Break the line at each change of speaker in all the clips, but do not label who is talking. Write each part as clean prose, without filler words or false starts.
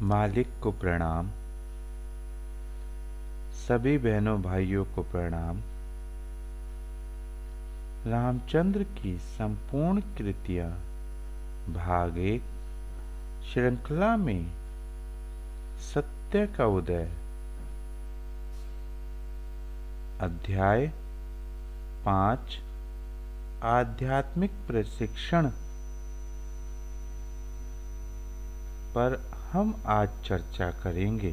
मालिक को प्रणाम। सभी बहनों भाइयों को प्रणाम। रामचंद्र की संपूर्ण कृतियां भाग 1 श्रृंखला में सत्य का उदय, अध्याय 5 आध्यात्मिक प्रशिक्षण पर हम आज चर्चा करेंगे।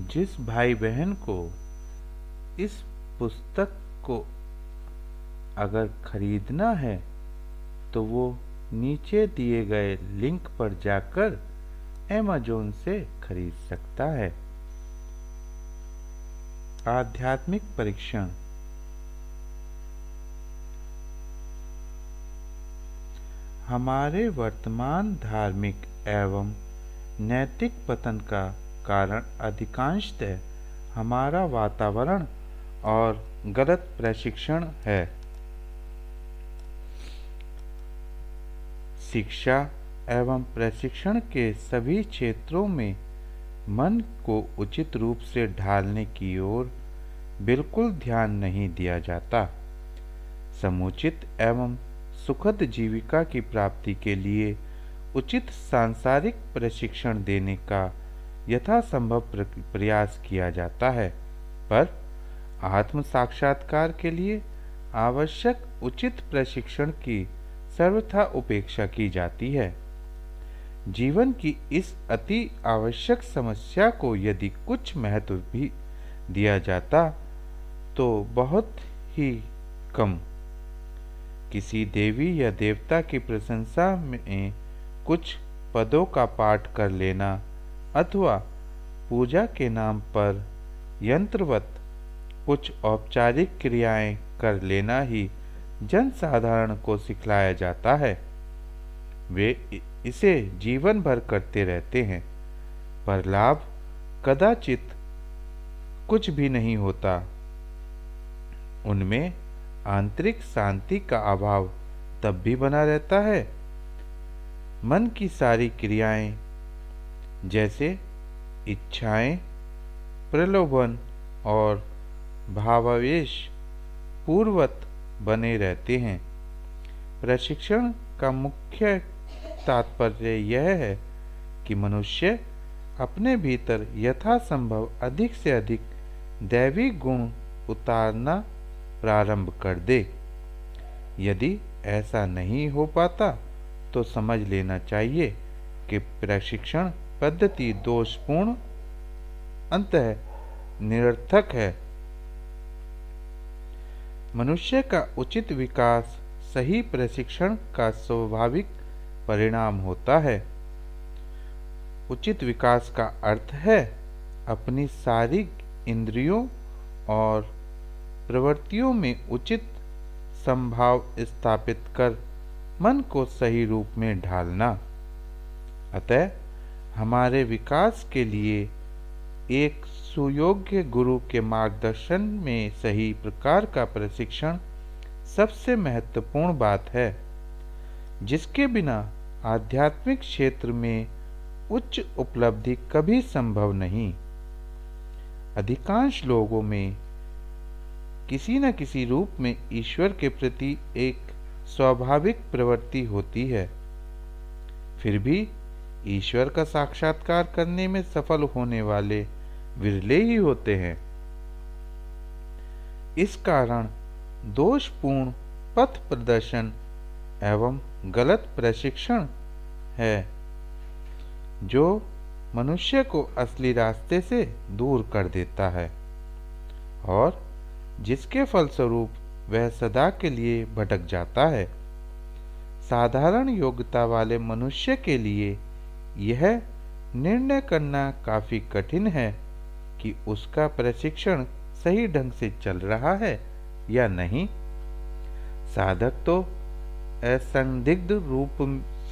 जिस भाई बहन को इस पुस्तक को अगर खरीदना है तो वो नीचे दिए गए लिंक पर जाकर Amazon से खरीद सकता है। आध्यात्मिक परीक्षण। हमारे वर्तमान धार्मिक एवं नैतिक पतन का कारण अधिकांशतः हमारा वातावरण और गलत प्रशिक्षण है। शिक्षा एवं प्रशिक्षण के सभी क्षेत्रों में मन को उचित रूप से ढालने की ओर बिल्कुल ध्यान नहीं दिया जाता। समुचित एवं सुखद जीविका की प्राप्ति के लिए उचित सांसारिक प्रशिक्षण देने का यथासंभव प्रयास किया जाता है, पर आत्म साक्षात्कार के लिए आवश्यक उचित प्रशिक्षण की सर्वथा उपेक्षा की जाती है। जीवन की इस अति आवश्यक समस्या को यदि कुछ महत्व भी दिया जाता तो बहुत ही कम। किसी देवी या देवता की प्रशंसा में कुछ पदों का पाठ कर लेना अथवा पूजा के नाम पर यंत्रवत कुछ औपचारिक क्रियाएं कर लेना ही जनसाधारण को सिखलाया जाता है। वे इसे जीवन भर करते रहते हैं, पर लाभ कदाचित कुछ भी नहीं होता। उनमें आंतरिक शांति का अभाव तब भी बना रहता है। मन की सारी क्रियाएं जैसे इच्छाएं, प्रलोभन और भावावेश पूर्ववत बने रहते हैं। प्रशिक्षण का मुख्य तात्पर्य यह है कि मनुष्य अपने भीतर यथासंभव अधिक से अधिक दैवी गुण उतारना प्रारंभ कर दे। यदि ऐसा नहीं हो पाता तो समझ लेना चाहिए कि प्रशिक्षण पद्धति दोषपूर्ण अंततः निरर्थक है। मनुष्य का उचित विकास सही प्रशिक्षण का स्वाभाविक परिणाम होता है। उचित विकास का अर्थ है अपनी सारी इंद्रियों और प्रवृत्तियों में उचित संभाव स्थापित कर मन को सही रूप में ढालना। अतः हमारे विकास के लिए एक सुयोग्य गुरु के मार्गदर्शन में सही प्रकार का प्रशिक्षण सबसे महत्वपूर्ण बात है, जिसके बिना आध्यात्मिक क्षेत्र में उच्च उपलब्धि कभी संभव नहीं। अधिकांश लोगों में किसी न किसी रूप में ईश्वर के प्रति एक स्वाभाविक प्रवृत्ति होती है, फिर भी ईश्वर का साक्षात्कार करने में सफल होने वाले विरले ही होते हैं। इस कारण दोषपूर्ण पथ प्रदर्शन एवं गलत प्रशिक्षण है जो मनुष्य को असली रास्ते से दूर कर देता है और जिसके फलस्वरूप वह सदा के लिए भटक जाता है। साधारण योग्यता वाले मनुष्य के लिए यह निर्णय करना काफी कठिन है कि उसका प्रशिक्षण सही ढंग से चल रहा है या नहीं। साधक तो असंदिग्ध रूप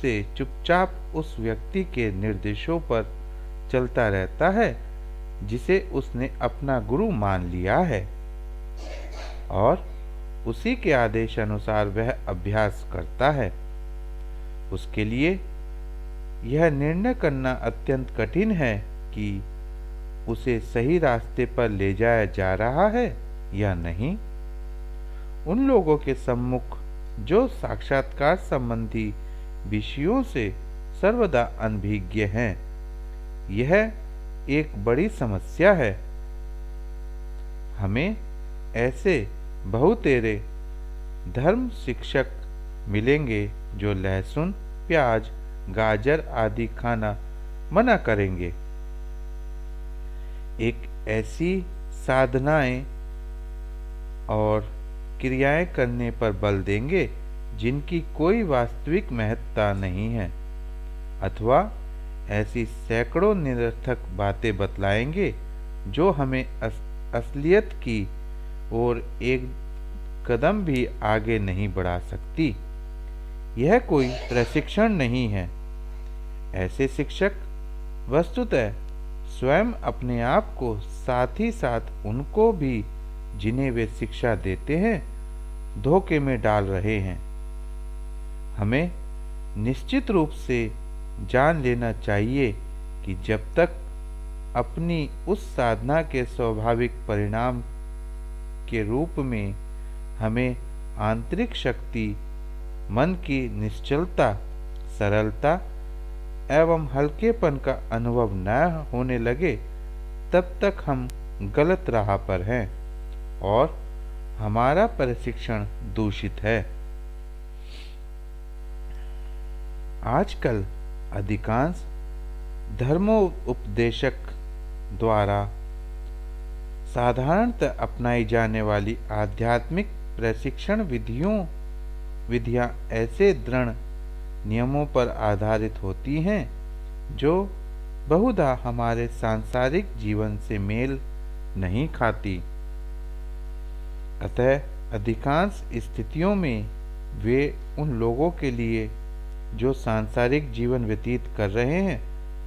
से चुपचाप उस व्यक्ति के निर्देशों पर चलता रहता है जिसे उसने अपना गुरु मान लिया है और उसी के आदेश अनुसार वह अभ्यास करता है। उसके लिए यह निर्णय करना अत्यंत कठिन है कि उसे सही रास्ते पर ले जाया जा रहा है या नहीं। उन लोगों के सम्मुख जो साक्षात्कार संबंधी विषयों से सर्वदा अनभिज्ञ हैं, यह एक बड़ी समस्या है। हमें ऐसे बहुतेरे धर्म शिक्षक मिलेंगे जो लहसुन, प्याज, गाजर आदि खाना मना करेंगे। एक ऐसी साधनाएं और क्रियाएं करने पर बल देंगे जिनकी कोई वास्तविक महत्ता नहीं है, अथवा ऐसी सैकड़ों निरर्थक बातें बतलाएंगे जो हमें असलियत की ओर एक कदम भी आगे नहीं बढ़ा सकती। यह कोई प्रशिक्षण नहीं है। ऐसे शिक्षक वस्तुतः स्वयं अपने आप को, साथ ही साथ उनको भी जिन्हें वे शिक्षा देते हैं, धोखे में डाल रहे हैं। हमें निश्चित रूप से जान लेना चाहिए कि जब तक अपनी उस साधना के स्वाभाविक परिणाम के रूप में हमें आंतरिक शक्ति, मन की निश्चलता, सरलता एवं हल्केपन का अनुभव न होने लगे, तब तक हम गलत राह पर हैं और हमारा प्रशिक्षण दूषित है। आजकल अधिकांश धर्मोपदेशक द्वारा साधारणतः अपनाई जाने वाली आध्यात्मिक प्रशिक्षण विधियां ऐसे दृढ़ नियमों पर आधारित होती हैं जो बहुधा हमारे सांसारिक जीवन से मेल नहीं खाती। अतः अधिकांश स्थितियों में वे उन लोगों के लिए जो सांसारिक जीवन व्यतीत कर रहे हैं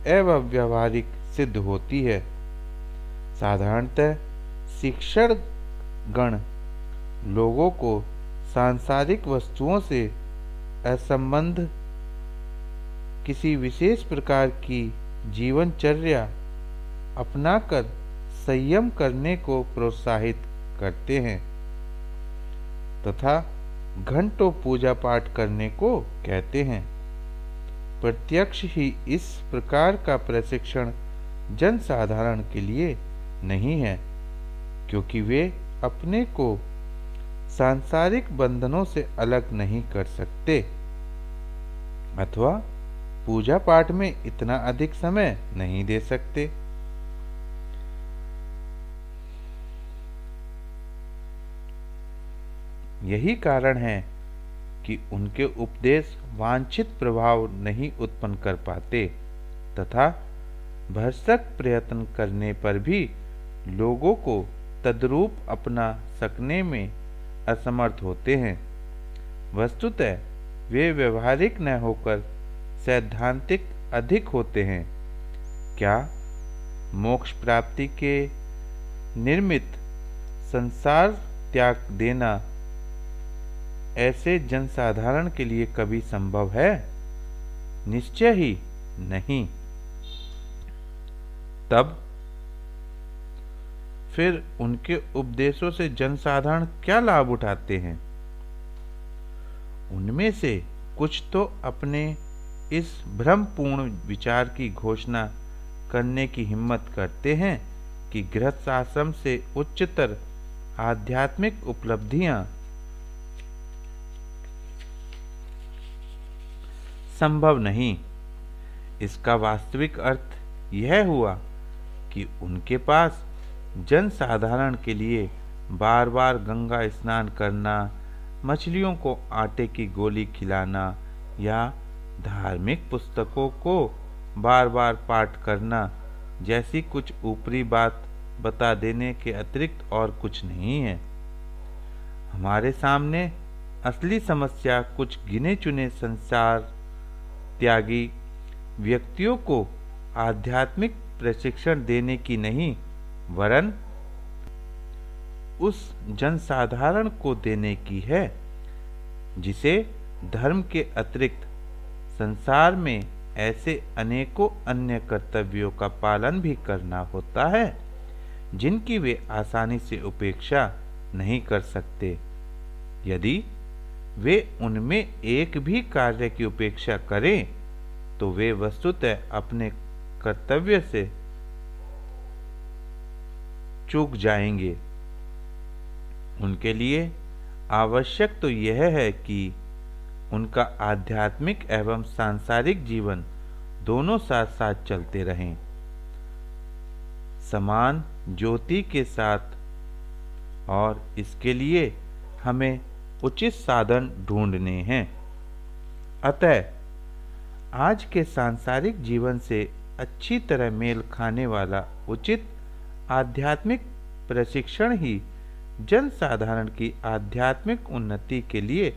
एवं व्यवहारिक सिद्ध होती है। साधारणतः शिक्षण गण लोगों को सांसारिक वस्तुओं से असंबद्ध किसी विशेष प्रकार की जीवनचर्या अपनाकर संयम करने को प्रोत्साहित करते हैं तथा घंटों पूजा पाठ करने को कहते हैं। प्रत्यक्ष ही इस प्रकार का प्रशिक्षण जन साधारण के लिए नहीं है, क्योंकि वे अपने को सांसारिक बंधनों से अलग नहीं कर सकते अथवा पूजा पाठ में इतना अधिक समय नहीं दे सकते। यही कारण है कि उनके उपदेश वांछित प्रभाव नहीं उत्पन्न कर पाते तथा भरसक प्रयत्न करने पर भी लोगों को तद्रूप अपना सकने में असमर्थ होते हैं। वस्तुतः वे व्यवहारिक न होकर सैद्धांतिक अधिक होते हैं। क्या मोक्ष प्राप्ति के निर्मित संसार त्याग देना ऐसे जनसाधारण के लिए कभी संभव है? निश्चय ही नहीं। तब फिर उनके उपदेशों से जनसाधारण क्या लाभ उठाते हैं? उनमें से कुछ तो अपने इस भ्रमपूर्ण विचार की घोषणा करने की हिम्मत करते हैं कि गृहस्थ आश्रम से उच्चतर आध्यात्मिक उपलब्धियां संभव नहीं। इसका वास्तविक अर्थ यह हुआ कि उनके पास जन साधारण के लिए बार बार गंगा स्नान करना, मछलियों को आटे की गोली खिलाना या धार्मिक पुस्तकों को बार बार पाठ करना जैसी कुछ ऊपरी बात बता देने के अतिरिक्त और कुछ नहीं है। हमारे सामने असली समस्या कुछ गिने चुने संसार त्यागी व्यक्तियों को आध्यात्मिक प्रशिक्षण देने की नहीं, वरन उस जनसाधारण को देने की है जिसे धर्म के अतिरिक्त संसार में ऐसे अनेकों अन्य कर्तव्यों का पालन भी करना होता है जिनकी वे आसानी से उपेक्षा नहीं कर सकते। यदि वे उनमें एक भी कार्य की उपेक्षा करें तो वे वस्तुतः अपने कर्तव्य से चूक जाएंगे। उनके लिए आवश्यक तो यह है कि उनका आध्यात्मिक एवं सांसारिक जीवन दोनों साथ साथ चलते रहें, समान ज्योति के साथ, और इसके लिए हमें उचित साधन ढूंढने हैं। अतः आज के सांसारिक जीवन से अच्छी तरह मेल खाने वाला उचित आध्यात्मिक प्रशिक्षण ही जन साधारण की आध्यात्मिक उन्नति के लिए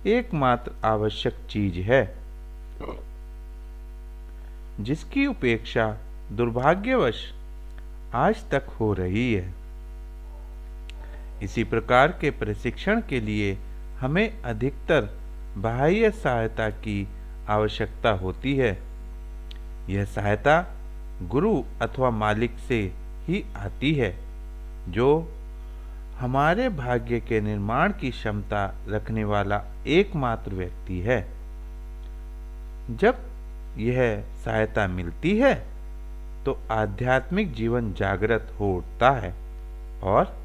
एकमात्र आवश्यक चीज है, जिसकी उपेक्षा दुर्भाग्यवश आज तक हो रही है। इसी प्रकार के प्रशिक्षण के लिए हमें अधिकतर बाह्य सहायता की आवश्यकता होती है। यह सहायता गुरु अथवा मालिक से ही आती है, जो हमारे भाग्य के निर्माण की क्षमता रखने वाला एकमात्र व्यक्ति है। जब यह सहायता मिलती है तो आध्यात्मिक जीवन जागृत हो उठता है और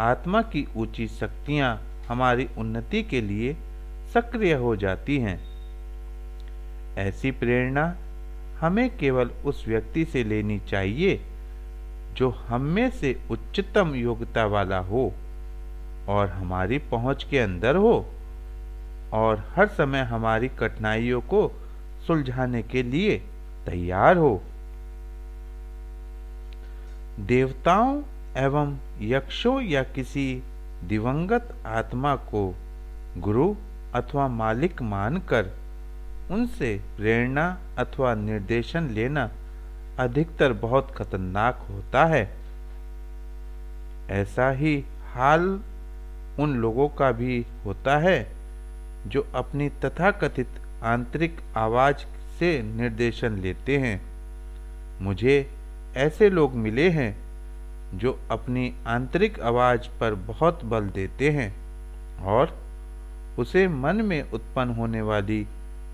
आत्मा की ऊंची शक्तियां हमारी उन्नति के लिए सक्रिय हो जाती हैं। ऐसी प्रेरणा हमें केवल उस व्यक्ति से लेनी चाहिए जो हम में से उच्चतम योग्यता वाला हो और हमारी पहुंच के अंदर हो और हर समय हमारी कठिनाइयों को सुलझाने के लिए तैयार हो। देवताओं एवं यक्षों या किसी दिवंगत आत्मा को गुरु अथवा मालिक मानकर उनसे प्रेरणा अथवा निर्देशन लेना अधिकतर बहुत खतरनाक होता है। ऐसा ही हाल उन लोगों का भी होता है जो अपनी तथाकथित आंतरिक आवाज से निर्देशन लेते हैं। मुझे ऐसे लोग मिले हैं जो अपनी आंतरिक आवाज पर बहुत बल देते हैं और उसे मन में उत्पन्न होने वाली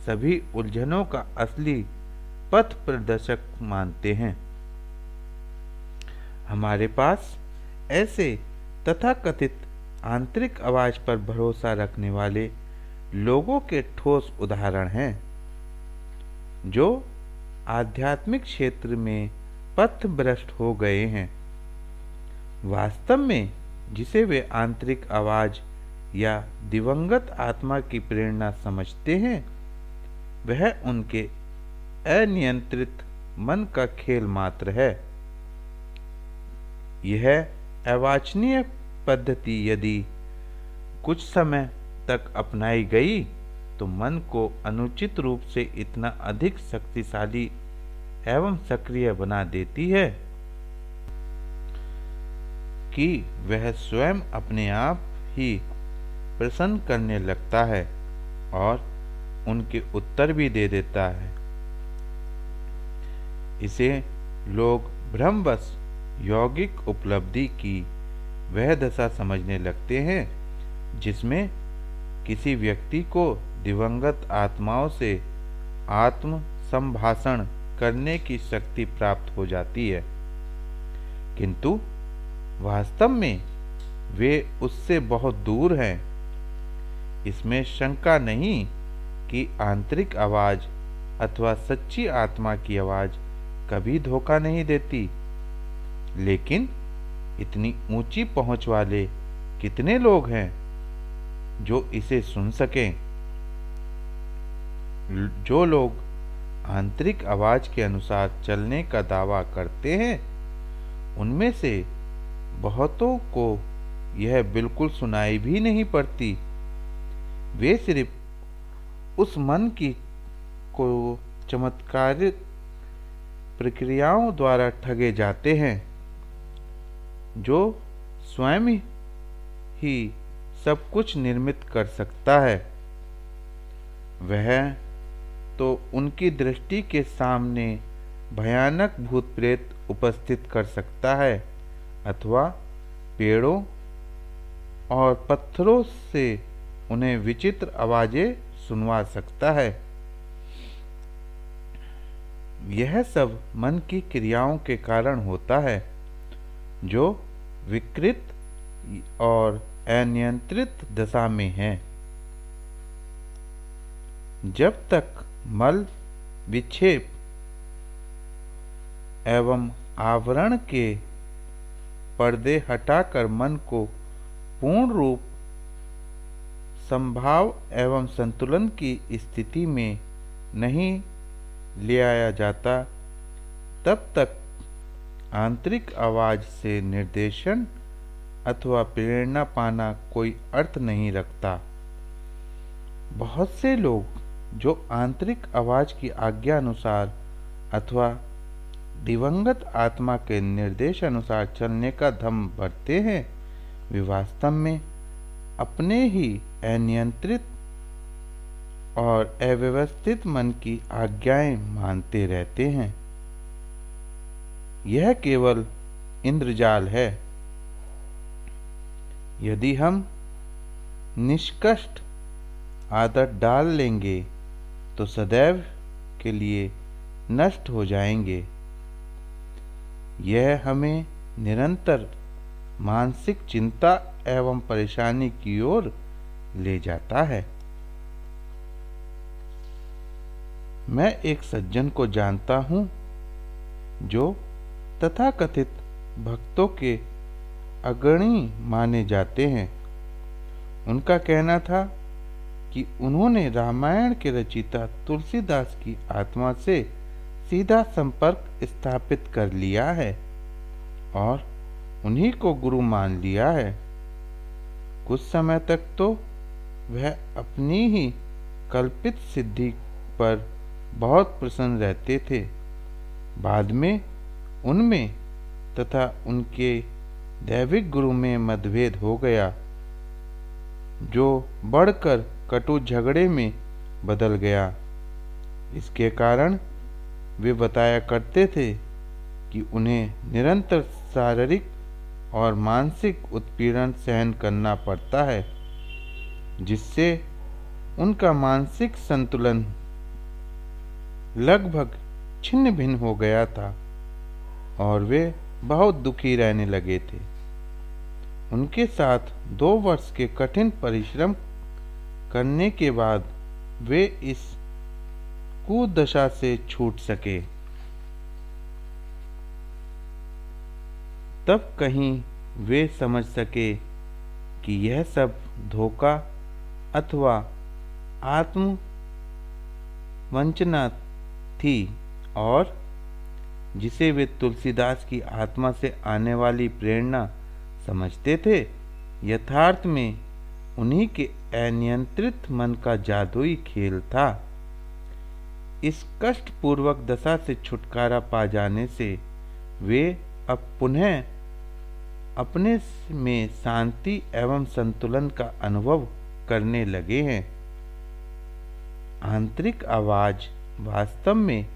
सभी उलझनों का असली पथ प्रदर्शक मानते हैं। हमारे पास ऐसे तथाकथित आंतरिक आवाज पर भरोसा रखने वाले लोगों के ठोस उदाहरण हैं, जो आध्यात्मिक क्षेत्र में पथभ्रष्ट हो गए हैं। वास्तव में जिसे वे आंतरिक आवाज या दिवंगत आत्मा की प्रेरणा समझते हैं, वह उनके अनियंत्रित मन का खेल मात्र है। यह अवांछनीय पद्धति यदि कुछ समय तक अपनाई गई तो मन को अनुचित रूप से इतना अधिक शक्तिशाली एवं सक्रिय बना देती है कि वह स्वयं अपने आप ही प्रसन्न करने लगता है और उनके उत्तर भी दे देता है। इसे लोग भ्रमवश यौगिक उपलब्धि की वह दशा समझने लगते हैं जिसमें किसी व्यक्ति को दिवंगत आत्माओं से आत्म संभाषण करने की शक्ति प्राप्त हो जाती है, किंतु वास्तव में वे उससे बहुत दूर हैं। इसमें शंका नहीं कि आंतरिक आवाज अथवा सच्ची आत्मा की आवाज कभी धोखा नहीं देती, लेकिन इतनी ऊंची पहुंच वाले कितने लोग हैं जो इसे सुन सकें। जो लोग आंतरिक आवाज के अनुसार चलने का दावा करते हैं, उनमें से बहुतों को यह बिल्कुल सुनाई भी नहीं पड़ती। वे सिर्फ उस मन की को चमत्कारिक प्रक्रियाओं द्वारा ठगे जाते हैं जो स्वयं ही सब कुछ निर्मित कर सकता है। वह तो उनकी दृष्टि के सामने भयानक भूत प्रेत उपस्थित कर सकता है अथवा पेड़ों और पत्थरों से उन्हें विचित्र आवाजें सुनवा सकता है। यह सब मन की क्रियाओं के कारण होता है जो विकृत और अनियंत्रित दशा में है। जब तक मल विक्षेप एवं आवरण के पर्दे हटाकर मन को पूर्ण रूप संभाव एवं संतुलन की स्थिति में नहीं ले आया जाता, तब तक आंतरिक आवाज से निर्देशन अथवा प्रेरणा पाना कोई अर्थ नहीं रखता। बहुत से लोग जो आंतरिक आवाज की आज्ञा अनुसार अथवा दिवंगत आत्मा के निर्देश अनुसार चलने का दम भरते हैं, वे वास्तव में अपने ही अनियंत्रित और अव्यवस्थित मन की आज्ञाएं मानते रहते हैं। यह केवल इंद्रजाल है। यदि हम निष्कष्ट आदत डाल लेंगे तो सदैव के लिए नष्ट हो जाएंगे। यह हमें निरंतर मानसिक चिंता एवं परेशानी की ओर ले जाता है। मैं एक सज्जन को जानता हूँ जो तथाकथित भक्तों के अग्रणी माने जाते हैं। उनका कहना था कि उन्होंने रामायण के रचयिता तुलसीदास की आत्मा से सीधा संपर्क स्थापित कर लिया है और उन्हीं को गुरु मान लिया है। कुछ समय तक तो वह अपनी ही कल्पित सिद्धि पर बहुत प्रसन्न रहते थे। बाद में उनमें तथा उनके दैविक गुरु में मतभेद हो गया, जो बढ़कर कटु झगड़े में बदल गया। इसके कारण वे बताया करते थे कि उन्हें निरंतर शारीरिक और मानसिक उत्पीड़न सहन करना पड़ता है, जिससे उनका मानसिक संतुलन लगभग छिन्न भिन्न हो गया था और वे बहुत दुखी रहने लगे थे। उनके साथ 2 वर्ष के कठिन परिश्रम करने के बाद वे इस कुदशा से छूट सके। तब कहीं वे समझ सके कि यह सब धोखा अथवा आत्मवंचना थी और जिसे वे तुलसीदास की आत्मा से आने वाली प्रेरणा समझते थे, यथार्थ में उन्हीं के अनियंत्रित मन का जादुई खेल था। इस कष्टपूर्वक दशा से छुटकारा पा जाने से वे अब पुनः अपने में शांति एवं संतुलन का अनुभव करने लगे हैं। आंतरिक आवाज वास्तव में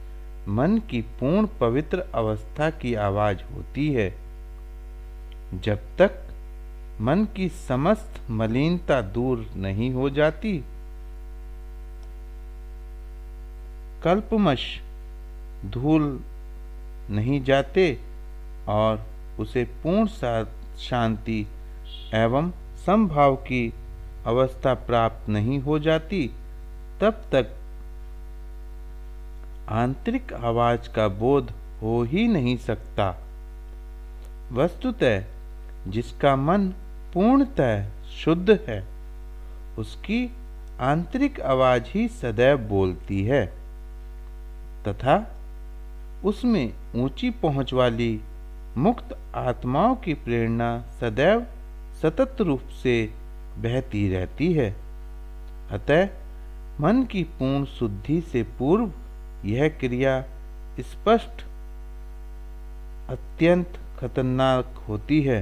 मन की पूर्ण पवित्र अवस्था की आवाज होती है। जब तक मन की समस्त मलिनता दूर नहीं हो जाती, कल्पवश धूल नहीं जाते और उसे पूर्ण शांति एवं समभाव की अवस्था प्राप्त नहीं हो जाती, तब तक आंतरिक आवाज का बोध हो ही नहीं सकता। वस्तुतः जिसका मन पूर्णतः शुद्ध है, उसकी आंतरिक आवाज ही सदैव बोलती है तथा उसमें ऊंची पहुंच वाली मुक्त आत्माओं की प्रेरणा सदैव सतत रूप से बहती रहती है। अतः मन की पूर्ण शुद्धि से पूर्व यह क्रिया स्पष्ट अत्यंत खतरनाक होती है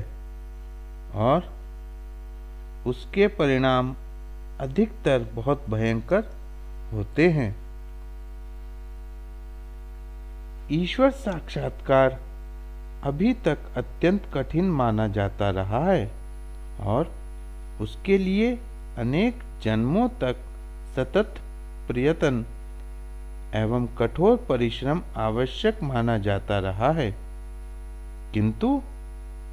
और उसके परिणाम अधिकतर बहुत भयंकर होते हैं। ईश्वर साक्षात्कार अभी तक अत्यंत कठिन माना जाता रहा है और उसके लिए अनेक जन्मों तक सतत प्रयत्न एवं कठोर परिश्रम आवश्यक माना जाता रहा है, किंतु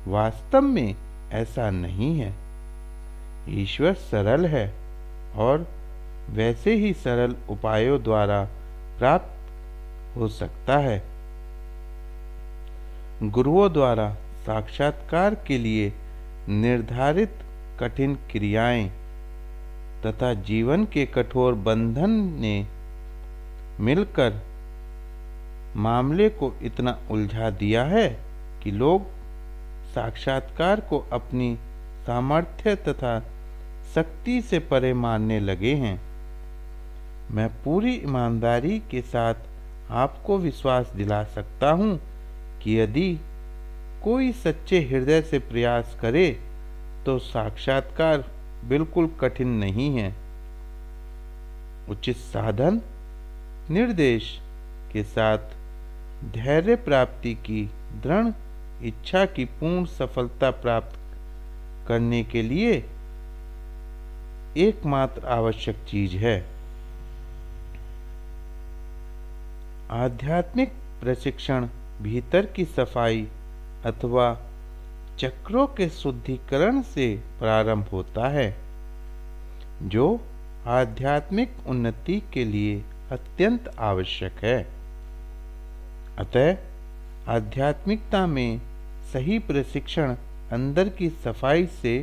वास्तव में ऐसा नहीं है। ईश्वर सरल है और वैसे ही सरल उपायों द्वारा प्राप्त हो सकता है। गुरुओं द्वारा साक्षात्कार के लिए निर्धारित कठिन क्रियाएं तथा जीवन के कठोर बंधन ने मिलकर मामले को इतना उलझा दिया है कि लोग साक्षात्कार को अपनी सामर्थ्य तथा शक्ति से परे मानने लगे हैं। मैं पूरी ईमानदारी के साथ आपको विश्वास दिला सकता हूँ कि यदि कोई सच्चे हृदय से प्रयास करे तो साक्षात्कार बिल्कुल कठिन नहीं है। उचित साधन निर्देश के साथ धैर्य प्राप्ति की दृढ़ इच्छा की पूर्ण सफलता प्राप्त करने के लिए एकमात्र आवश्यक चीज है। आध्यात्मिक प्रशिक्षण भीतर की सफाई अथवा चक्रों के शुद्धिकरण से प्रारंभ होता है, जो आध्यात्मिक उन्नति के लिए अत्यंत आवश्यक है। अतः आध्यात्मिकता में सही प्रशिक्षण अंदर की सफाई से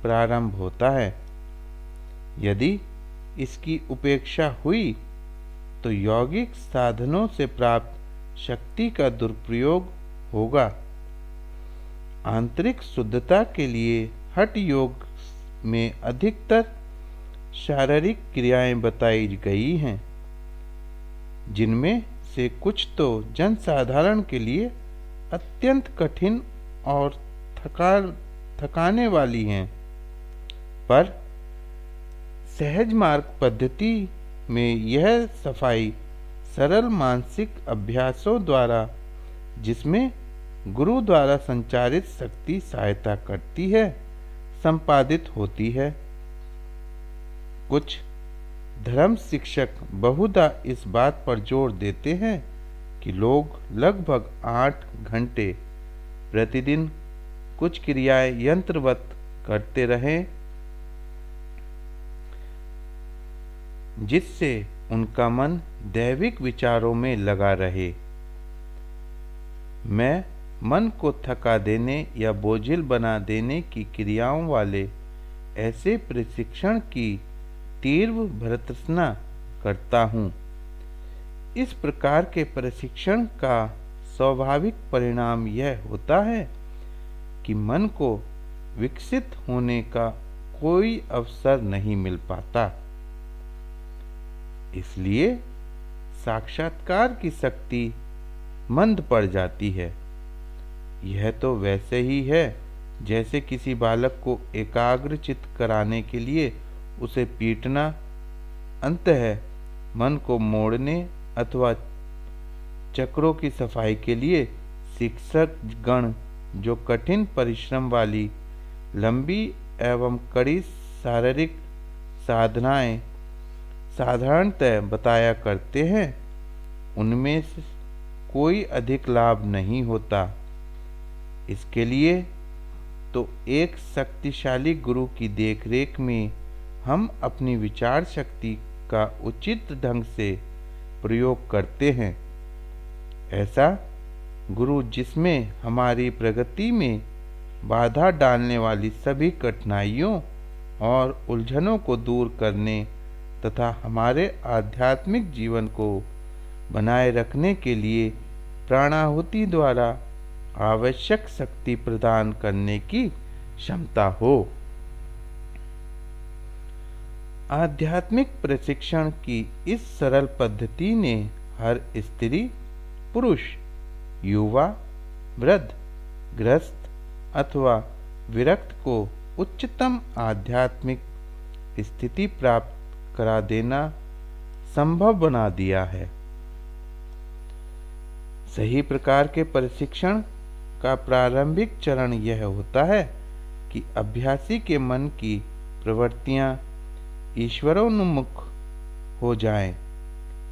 प्रारंभ होता है। यदि इसकी उपेक्षा हुई तो यौगिक साधनों से प्राप्त शक्ति का दुरुपयोग होगा। आंतरिक शुद्धता के लिए हठ योग में अधिकतर शारीरिक क्रियाएं बताई गई हैं, जिनमें से कुछ तो जनसाधारण के लिए अत्यंत कठिन और थकाने वाली हैं, पर सहज मार्ग पद्धति में यह सफाई सरल मानसिक अभ्यासों द्वारा, जिसमें गुरु द्वारा संचारित शक्ति सहायता करती है, संपादित होती है। कुछ धर्म शिक्षक बहुधा इस बात पर जोर देते हैं कि लोग लगभग 8 घंटे प्रतिदिन कुछ क्रियाएं यंत्रवत करते रहें, जिससे उनका मन दैविक विचारों में लगा रहे। मैं मन को थका देने या बोझिल बना देने की क्रियाओं वाले ऐसे प्रशिक्षण की तीव्र भर्त्सना करता हूँ। इस प्रकार के प्रशिक्षण का स्वाभाविक परिणाम यह होता है कि मन को विकसित होने का कोई अवसर नहीं मिल पाता। इसलिए साक्षात्कार की शक्ति मंद पड़ जाती है। यह तो वैसे ही है जैसे किसी बालक को एकाग्रचित कराने के लिए उसे पीटना, अंततः मन को मोड़ने अथवा चक्रों की सफाई के लिए शिक्षक गण जो कठिन परिश्रम वाली लंबी एवं कड़ी शारीरिक साधनाएं साधारणतः बताया करते हैं, उनमें से कोई अधिक लाभ नहीं होता। इसके लिए तो एक शक्तिशाली गुरु की देखरेख में हम अपनी विचार शक्ति का उचित ढंग से प्रयोग करते हैं। ऐसा गुरु जिसमें हमारी प्रगति में बाधा डालने वाली सभी कठिनाइयों और उलझनों को दूर करने तथा हमारे आध्यात्मिक जीवन को बनाए रखने के लिए प्राणाहुति द्वारा आवश्यक शक्ति प्रदान करने की क्षमता हो। आध्यात्मिक प्रशिक्षण की इस सरल पद्धति ने हर स्त्री, पुरुष, युवा, वृद्ध, गृहस्थ अथवा विरक्त को उच्चतम आध्यात्मिक स्थिति प्राप्त करा देना संभव बना दिया है। सही प्रकार के प्रशिक्षण का प्रारंभिक चरण यह होता है कि अभ्यासी के मन की प्रवृत्तियां ईश्वरोन्मुख हो जाएं।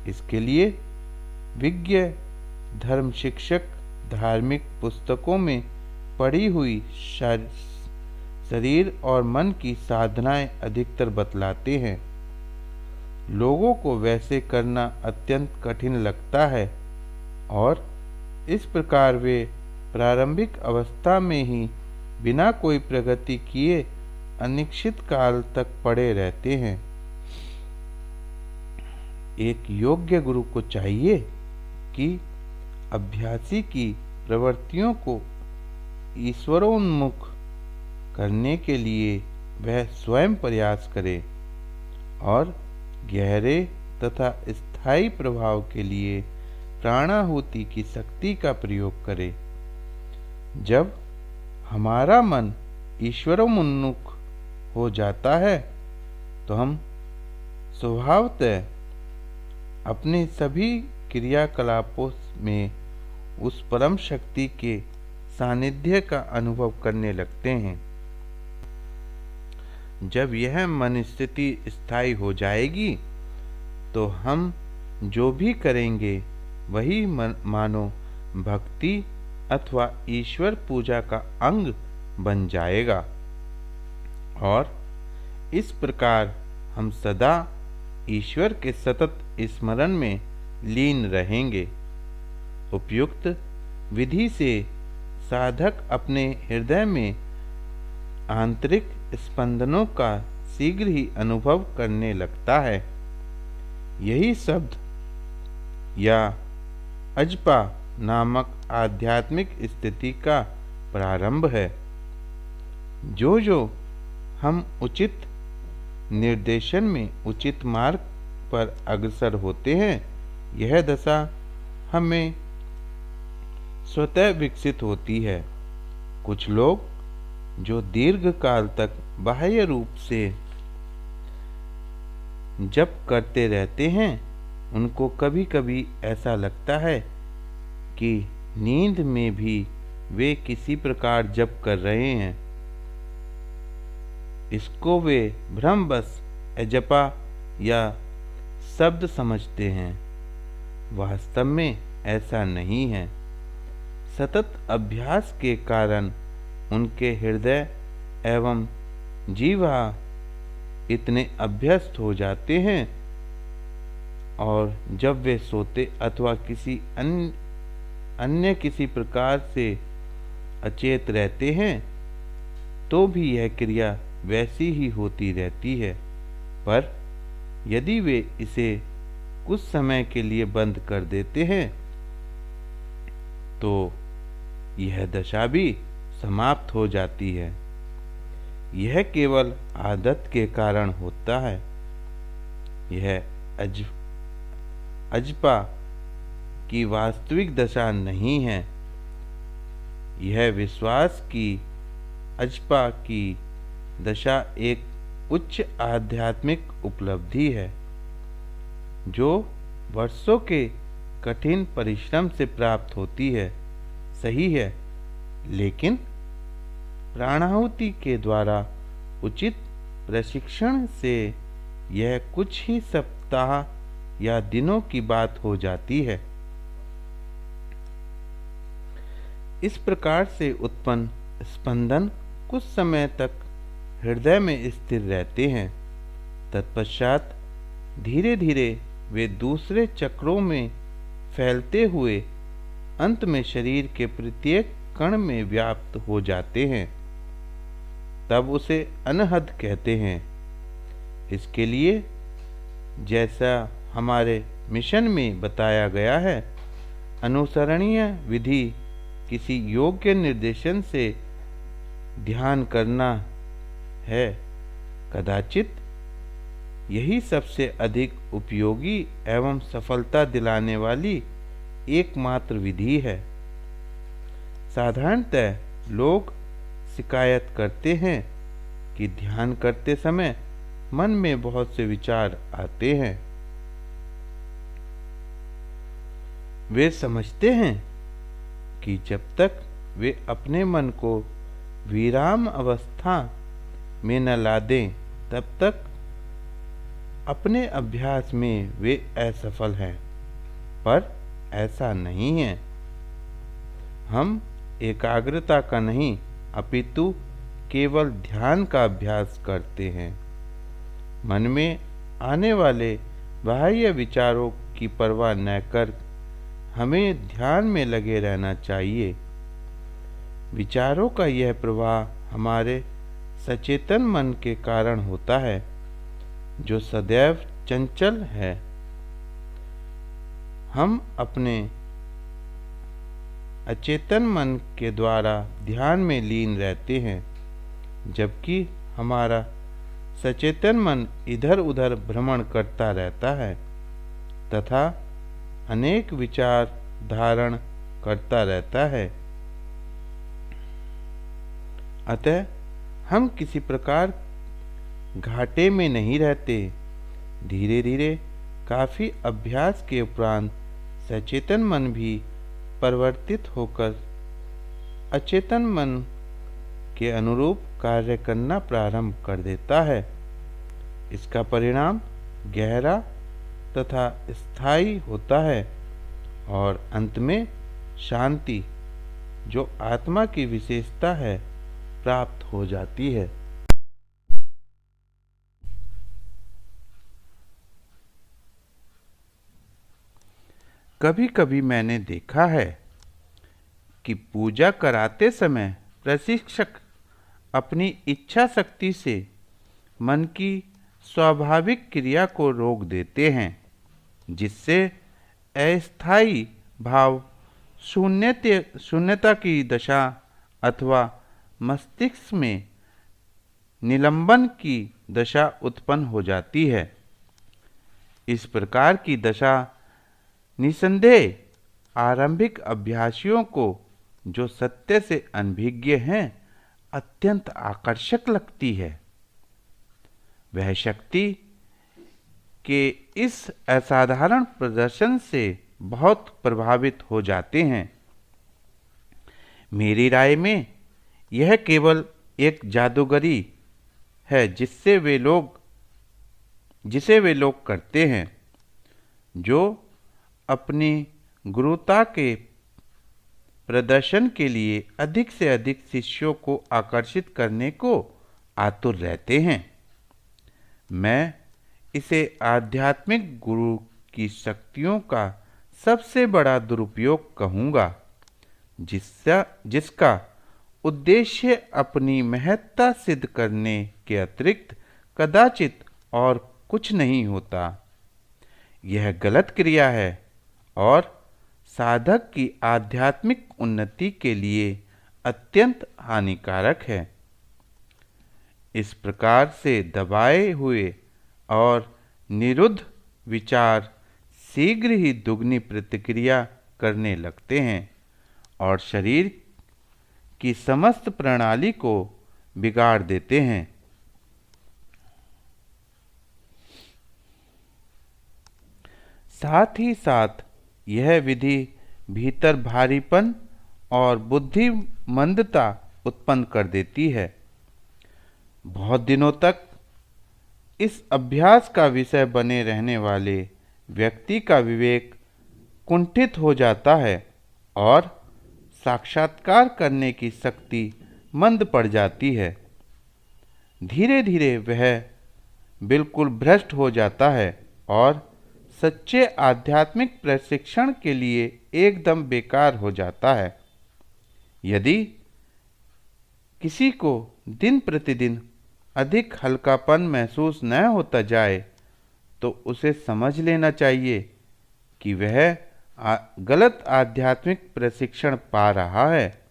इसके लिए विज्ञ धर्म शिक्षक धार्मिक पुस्तकों में पढ़ी हुई शरीर और मन की साधनाएं अधिकतर बतलाते हैं। लोगों को वैसे करना अत्यंत कठिन लगता है और इस प्रकार वे प्रारंभिक अवस्था में ही बिना कोई प्रगति किए अनिश्चित काल तक पड़े रहते हैं। एक योग्य गुरु को चाहिए कि अभ्यासी की प्रवृत्तियों को ईश्वरोन्मुख करने के लिए वह स्वयं प्रयास करे और गहरे तथा स्थायी प्रभाव के लिए प्राणाहुति की शक्ति का प्रयोग करे। जब हमारा मन ईश्वरोन्मुख हो जाता है तो हम स्वभावतः अपने सभी क्रियाकलापों में उस परम शक्ति के सानिध्य का अनुभव करने लगते हैं। जब यह मन स्थिति स्थायी हो जाएगी तो हम जो भी करेंगे वही मानो भक्ति अथवा ईश्वर पूजा का अंग बन जाएगा और इस प्रकार हम सदा ईश्वर के सतत स्मरण में लीन रहेंगे। उपयुक्त विधि से साधक अपने हृदय में आंतरिक स्पंदनों का शीघ्र ही अनुभव करने लगता है। यही शब्द या अजपा नामक आध्यात्मिक स्थिति का प्रारंभ है। जो जो हम उचित निर्देशन में उचित मार्ग पर अग्रसर होते हैं, यह दशा हमें स्वतः विकसित होती है। कुछ लोग जो दीर्घ काल तक बाह्य रूप से जप करते रहते हैं, उनको कभी कभी ऐसा लगता है कि नींद में भी वे किसी प्रकार जप कर रहे हैं। इसको वे भ्रमवश अजपा या शब्द समझते हैं। वास्तव में ऐसा नहीं है। सतत अभ्यास के कारण उनके हृदय एवं जीवा इतने अभ्यस्त हो जाते हैं और जब वे सोते अथवा किसी अन्य किसी प्रकार से अचेत रहते हैं तो भी यह क्रिया वैसी ही होती रहती है। पर यदि वे इसे कुछ समय के लिए बंद कर देते हैं तो यह दशा भी समाप्त हो जाती है। यह केवल आदत के कारण होता है। यह अजपा की वास्तविक दशा नहीं है। यह विश्वास की अजपा की दशा एक उच्च आध्यात्मिक उपलब्धि है जो वर्षों के कठिन परिश्रम से प्राप्त होती है। सही है, लेकिन प्राणाहुति के द्वारा उचित प्रशिक्षण से यह कुछ ही सप्ताह या दिनों की बात हो जाती है। इस प्रकार से उत्पन्न स्पंदन कुछ समय तक हृदय में स्थिर रहते हैं। तत्पश्चात धीरे धीरे वे दूसरे चक्रों में फैलते हुए अंत में शरीर के प्रत्येक कण में व्याप्त हो जाते हैं। तब उसे अनहद कहते हैं। इसके लिए जैसा हमारे मिशन में बताया गया है, अनुसरणीय विधि किसी योग्य निर्देशन से ध्यान करना है। कदाचित यही सबसे अधिक उपयोगी एवं सफलता दिलाने वाली एकमात्र विधि है। साधारणतः लोग शिकायत करते हैं कि ध्यान करते समय मन में बहुत से विचार आते हैं। वे समझते हैं कि जब तक वे अपने मन को विराम अवस्था में न ला दें तब तक अपने अभ्यास में वे असफल हैं। पर ऐसा नहीं है। हम एकाग्रता का नहीं अपितु केवल ध्यान का अभ्यास करते हैं। मन में आने वाले बाह्य विचारों की परवाह न कर हमें ध्यान में लगे रहना चाहिए। विचारों का यह प्रवाह हमारे सचेतन मन के कारण होता है, जो सदैव चंचल है। हम अपने अचेतन मन के द्वारा ध्यान में लीन रहते हैं, जबकि हमारा सचेतन मन इधर उधर भ्रमण करता रहता है तथा अनेक विचार धारण करता रहता है। अतः हम किसी प्रकार घाटे में नहीं रहते। धीरे धीरे काफी अभ्यास के उपरांत सचेतन मन भी परिवर्तित होकर अचेतन मन के अनुरूप कार्य करना प्रारंभ कर देता है। इसका परिणाम गहरा तथा स्थायी होता है और अंत में शांति, जो आत्मा की विशेषता है, प्राप्त हो जाती है। कभी कभी मैंने देखा है कि पूजा कराते समय प्रशिक्षक अपनी इच्छा शक्ति से मन की स्वाभाविक क्रिया को रोक देते हैं, जिससे अस्थायी भाव शून्यता की दशा अथवा मस्तिष्क में निलंबन की दशा उत्पन्न हो जाती है। इस प्रकार की दशा निसंदेह आरंभिक अभ्यासियों को, जो सत्य से अनभिज्ञ हैं, अत्यंत आकर्षक लगती है। वह शक्ति के इस असाधारण प्रदर्शन से बहुत प्रभावित हो जाते हैं। मेरी राय में यह केवल एक जादूगरी है जिसे वे लोग करते हैं, जो अपनी गुरुता के प्रदर्शन के लिए अधिक से अधिक शिष्यों को आकर्षित करने को आतुर रहते हैं। मैं इसे आध्यात्मिक गुरु की शक्तियों का सबसे बड़ा दुरुपयोग कहूँगा, जिसका उद्देश्य अपनी महत्ता सिद्ध करने के अतिरिक्त कदाचित और कुछ नहीं होता। यह गलत क्रिया है और साधक की आध्यात्मिक उन्नति के लिए अत्यंत हानिकारक है। इस प्रकार से दबाए हुए और निरुद्ध विचार शीघ्र ही दुगनी प्रतिक्रिया करने लगते हैं और शरीर की समस्त प्रणाली को बिगाड़ देते हैं। साथ ही साथ यह विधि भीतर भारीपन और बुद्धि मंदता उत्पन्न कर देती है। बहुत दिनों तक इस अभ्यास का विषय बने रहने वाले व्यक्ति का विवेक कुंठित हो जाता है और साक्षात्कार करने की शक्ति मंद पड़ जाती है। धीरे धीरे वह बिल्कुल भ्रष्ट हो जाता है और सच्चे आध्यात्मिक प्रशिक्षण के लिए एकदम बेकार हो जाता है। यदि किसी को दिन प्रतिदिन अधिक हल्कापन महसूस न होता जाए तो उसे समझ लेना चाहिए कि वह गलत आध्यात्मिक प्रशिक्षण पा रहा है।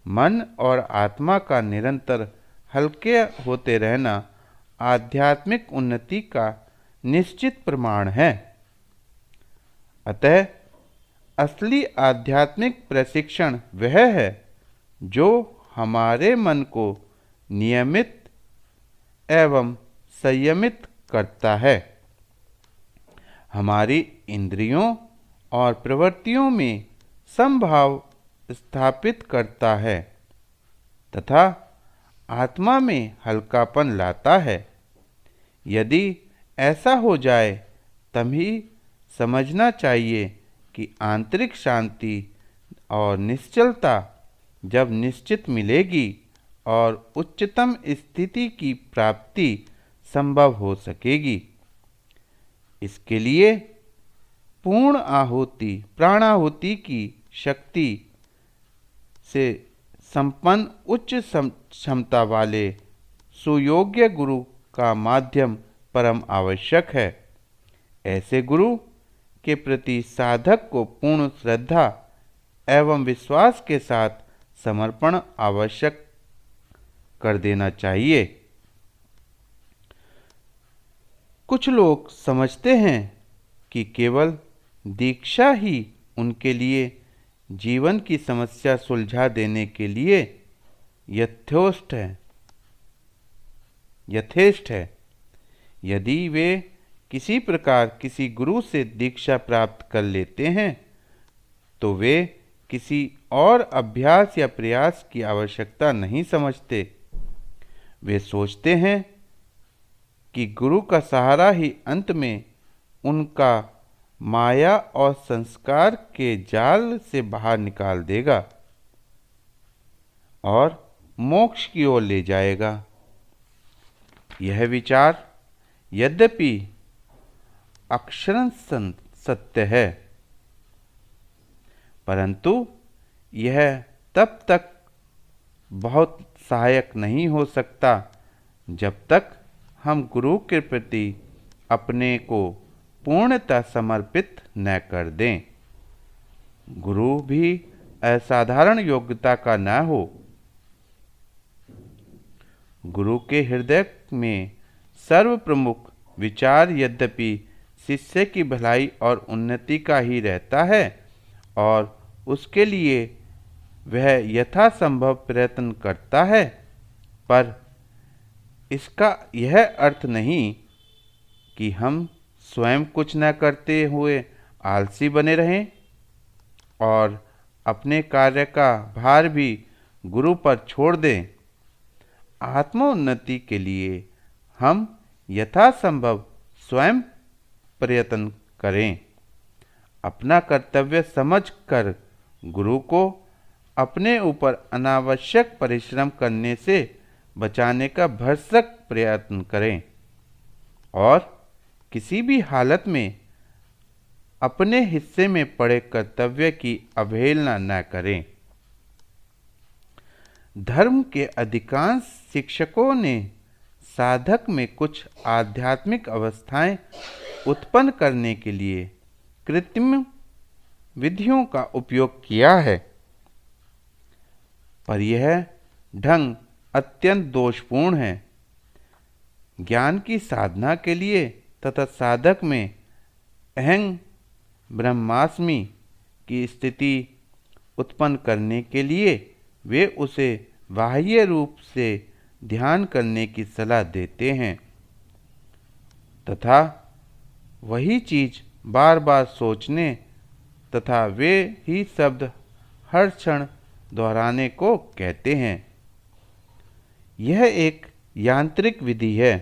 मन और आत्मा का निरंतर हल्के होते रहना आध्यात्मिक उन्नति का निश्चित प्रमाण है। अतः असली आध्यात्मिक प्रशिक्षण वह है जो हमारे मन को नियमित एवं संयमित करता है, हमारी इंद्रियों और प्रवृत्तियों में समभाव स्थापित करता है तथा आत्मा में हल्कापन लाता है। यदि ऐसा हो जाए तभी समझना चाहिए कि आंतरिक शांति और निश्चलता जब निश्चित मिलेगी और उच्चतम स्थिति की प्राप्ति संभव हो सकेगी। इसके लिए पूर्ण आहुति प्राणाहुति की शक्ति से संपन्न उच्च क्षमता वाले सुयोग्य गुरु का माध्यम परम आवश्यक है। ऐसे गुरु के प्रति साधक को पूर्ण श्रद्धा एवं विश्वास के साथ समर्पण आवश्यक कर देना चाहिए। कुछ लोग समझते हैं कि केवल दीक्षा ही उनके लिए जीवन की समस्या सुलझा देने के लिए यथेष्ट है। यदि वे किसी प्रकार किसी गुरु से दीक्षा प्राप्त कर लेते हैं तो वे किसी और अभ्यास या प्रयास की आवश्यकता नहीं समझते। वे सोचते हैं कि गुरु का सहारा ही अंत में उनका माया और संस्कार के जाल से बाहर निकाल देगा और मोक्ष की ओर ले जाएगा। यह विचार यद्यपि अक्षरशः सत्य है, परंतु यह तब तक बहुत सहायक नहीं हो सकता जब तक हम गुरु के प्रति अपने को पूर्णतः समर्पित न कर दें। गुरु भी असाधारण योग्यता का न हो। गुरु के हृदय में सर्व प्रमुख विचार यद्यपि शिष्य की भलाई और उन्नति का ही रहता है और उसके लिए वह यथासंभव प्रयत्न करता है, पर इसका यह अर्थ नहीं कि हम स्वयं कुछ न करते हुए आलसी बने रहें और अपने कार्य का भार भी गुरु पर छोड़ दें। आत्मोन्नति के लिए हम यथासंभव स्वयं प्रयत्न करें। अपना कर्तव्य समझकर गुरु को अपने ऊपर अनावश्यक परिश्रम करने से बचाने का भरसक प्रयत्न करें और किसी भी हालत में अपने हिस्से में पड़े कर्तव्य की अवहेलना न करें। धर्म के अधिकांश शिक्षकों ने साधक में कुछ आध्यात्मिक अवस्थाएं उत्पन्न करने के लिए कृत्रिम विधियों का उपयोग किया है, पर यह ढंग अत्यंत दोषपूर्ण है। ज्ञान की साधना के लिए तथा साधक में अहं ब्रह्मास्मि की स्थिति उत्पन्न करने के लिए वे उसे बाह्य रूप से ध्यान करने की सलाह देते हैं तथा वही चीज बार बार सोचने तथा वे ही शब्द हर क्षण दोहराने को कहते हैं। यह एक यांत्रिक विधि है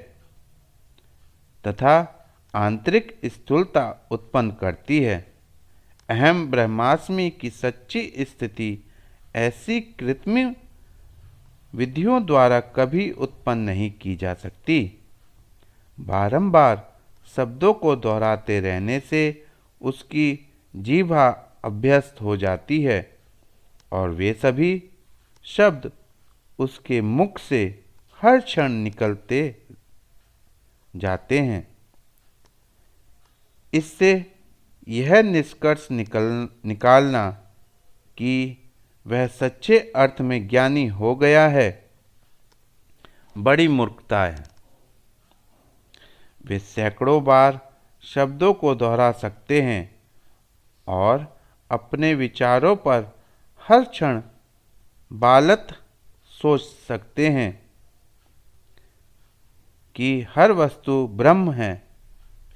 तथा आंतरिक स्थूलता उत्पन्न करती है। अहम ब्रह्मास्मि की सच्ची स्थिति ऐसी कृत्रिम विधियों द्वारा कभी उत्पन्न नहीं की जा सकती। बारंबार शब्दों को दोहराते रहने से उसकी जीभा अभ्यस्त हो जाती है और वे सभी शब्द उसके मुख से हर क्षण निकलते जाते हैं। इससे यह निष्कर्ष निकालना कि वह सच्चे अर्थ में ज्ञानी हो गया है, बड़ी मूर्खता है। वे सैकड़ों बार शब्दों को दोहरा सकते हैं और अपने विचारों पर हर क्षण बालत सोच सकते हैं कि हर वस्तु ब्रह्म है,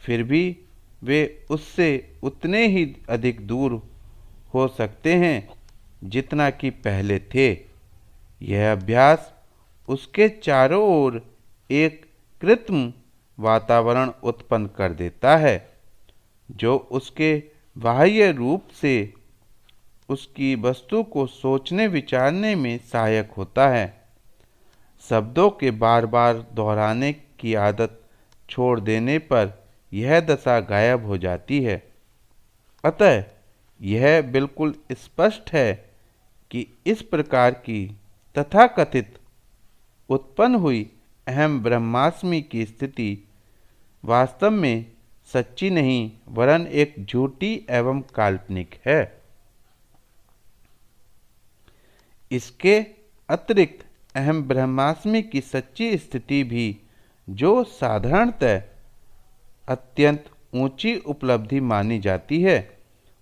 फिर भी वे उससे उतने ही अधिक दूर हो सकते हैं जितना कि पहले थे। यह अभ्यास उसके चारों ओर एक कृत्रिम वातावरण उत्पन्न कर देता है, जो उसके बाह्य रूप से उसकी वस्तु को सोचने विचारने में सहायक होता है। शब्दों के बार बार दोहराने की आदत छोड़ देने पर यह दशा गायब हो जाती है। अतः यह बिल्कुल स्पष्ट है कि इस प्रकार की तथाकथित उत्पन्न हुई अहम ब्रह्मास्मि की स्थिति वास्तव में सच्ची नहीं, वरन एक झूठी एवं काल्पनिक है। इसके अतिरिक्त अहम ब्रह्मास्मि की सच्ची स्थिति भी, जो साधारणतः अत्यंत ऊंची उपलब्धि मानी जाती है,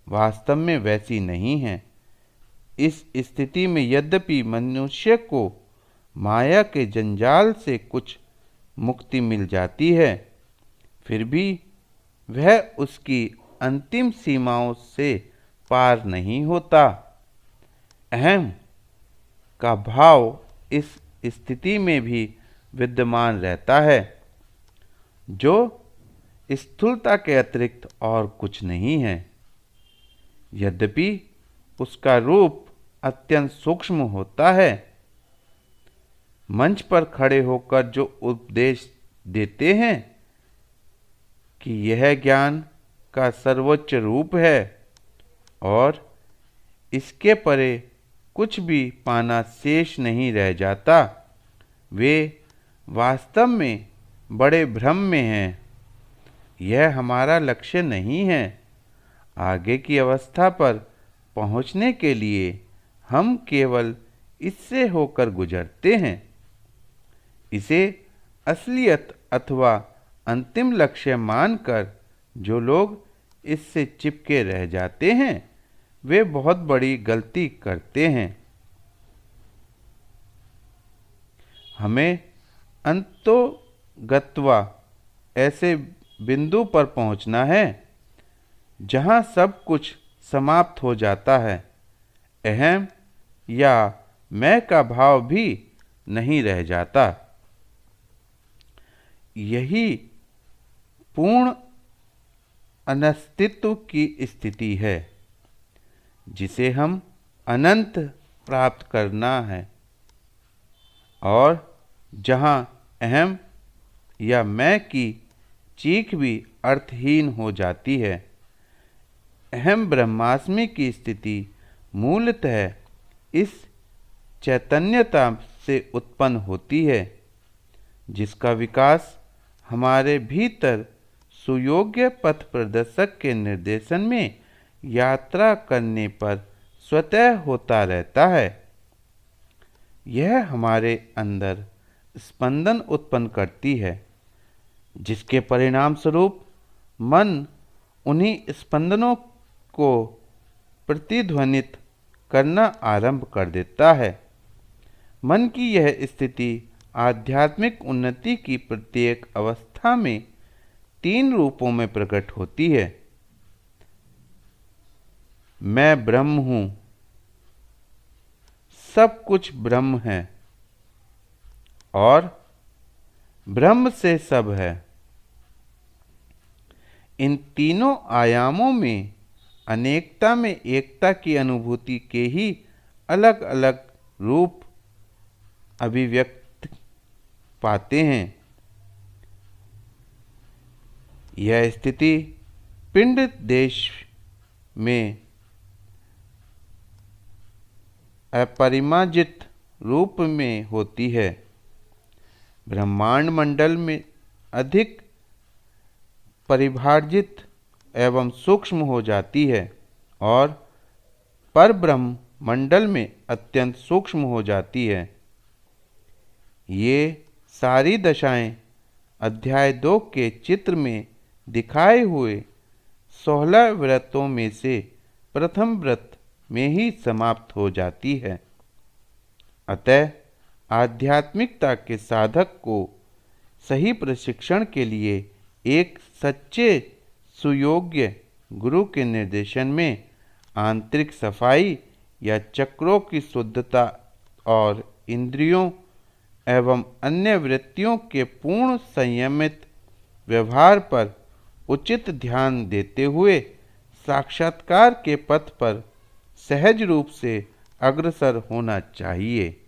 वास्तव में वैसी नहीं है। इस स्थिति में यद्यपि मनुष्य को माया के जंजाल से कुछ मुक्ति मिल जाती है, फिर भी वह उसकी अंतिम सीमाओं से पार नहीं होता। अहम का भाव इस स्थिति में भी विद्यमान रहता है, जो स्थूलता के अतिरिक्त और कुछ नहीं है। यद्यपि उसका रूप अत्यंत सूक्ष्म होता है। मंच पर खड़े होकर जो उपदेश देते हैं कि यह ज्ञान का सर्वोच्च रूप है और इसके परे कुछ भी पाना शेष नहीं रह जाता, वे वास्तव में बड़े भ्रम में हैं। यह हमारा लक्ष्य नहीं है। आगे की अवस्था पर पहुंचने के लिए हम केवल इससे होकर गुजरते हैं। इसे असलियत अथवा अंतिम लक्ष्य मानकर जो लोग इससे चिपके रह जाते हैं, वे बहुत बड़ी गलती करते हैं। हमें अंतोगत्वा ऐसे बिंदु पर पहुंचना है जहां सब कुछ समाप्त हो जाता है। अहम या मैं का भाव भी नहीं रह जाता। यही पूर्ण अनस्तित्व की स्थिति है, जिसे हम अनंत प्राप्त करना है, और जहाँ अहम या मैं की चीख भी अर्थहीन हो जाती है। अहम ब्रह्मास्मि की स्थिति मूलतः इस चैतन्यता से उत्पन्न होती है, जिसका विकास हमारे भीतर सुयोग्य पथ प्रदर्शक के निर्देशन में यात्रा करने पर स्वतः होता रहता है। यह हमारे अंदर स्पंदन उत्पन्न करती है, जिसके परिणाम स्वरूप मन उन्हीं स्पंदनों को प्रतिध्वनित करना आरंभ कर देता है। मन की यह स्थिति आध्यात्मिक उन्नति की प्रत्येक अवस्था में 3 रूपों में प्रकट होती है। मैं ब्रह्म हूँ, सब कुछ ब्रह्म है और ब्रह्म से सब है। इन तीनों आयामों में अनेकता में एकता की अनुभूति के ही अलग अलग रूप अभिव्यक्त पाते हैं। यह स्थिति पिंड देश में अपरिमार्जित रूप में होती है। ब्रह्मांड मंडल में अधिक परिभार्जित एवं सूक्ष्म हो जाती है और परब्रह्म मंडल में अत्यंत सूक्ष्म हो जाती है। ये सारी दशाएं अध्याय 2 के चित्र में दिखाए हुए 16 व्रतों में से प्रथम व्रत में ही समाप्त हो जाती है। अतः आध्यात्मिकता के साधक को सही प्रशिक्षण के लिए एक सच्चे सुयोग्य गुरु के निर्देशन में आंतरिक सफाई या चक्रों की शुद्धता और इंद्रियों एवं अन्य वृत्तियों के पूर्ण संयमित व्यवहार पर उचित ध्यान देते हुए साक्षात्कार के पथ पर सहज रूप से अग्रसर होना चाहिए।